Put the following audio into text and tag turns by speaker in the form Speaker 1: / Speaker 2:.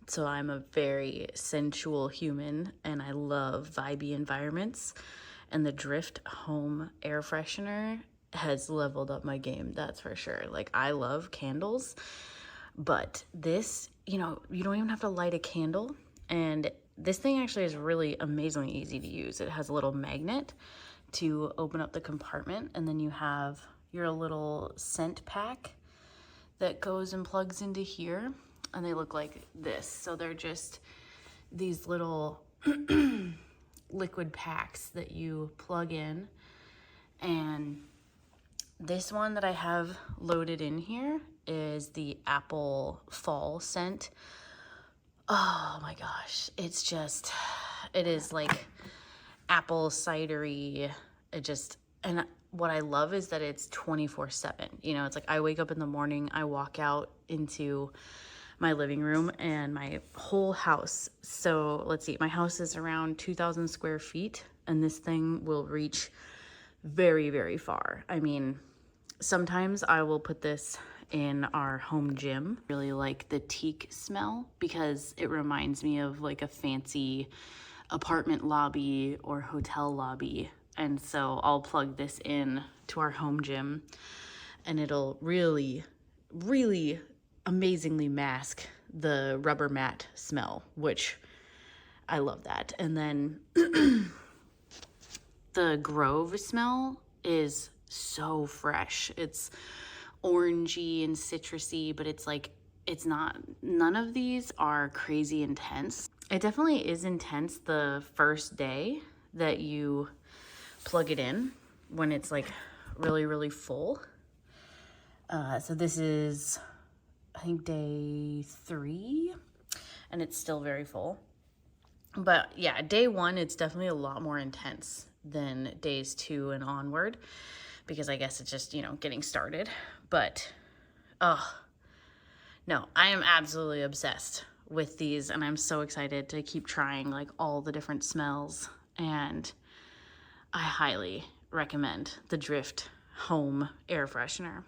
Speaker 1: So I'm a very sensual human and I love vibey environments. And the Drift Home air freshener has leveled up my game, that's for sure. Like, I love candles, but this, you know, you don't even have to light a candle. And this thing actually is really amazingly easy to use. It has a little magnet to open up the compartment, and then you have your little scent pack that goes and plugs into here, and they look like this. So they're just these little liquid packs that you plug in. And this one that I have loaded in here is the apple fall scent. Oh my gosh, it's just, it is like apple cidery. And what I love is that it's 24/7. You know, it's like I wake up in the morning, I walk out into my living room and my whole house. So let's see, my house is around 2,000 square feet, and this thing will reach very, very far. I mean, sometimes I will put this in our home gym. Really like the teak smell because it reminds me of like a fancy apartment lobby or hotel lobby. And so I'll plug this in to our home gym and it'll really, really amazingly mask the rubber mat smell, which I love that. And then the Grove smell is so fresh. It's orangey and citrusy, but it's like, it's not, none of these are crazy intense. It definitely is intense the first day that you plug it in, when it's like really, really full. So this is, I think, day 3, and it's still very full. But yeah, day 1, it's definitely a lot more intense than days 2 and onward, because I guess it's just, you know, getting started. But, oh, no, I am absolutely obsessed with these, and I'm so excited to keep trying like all the different smells. And I highly recommend the Drift Home air freshener.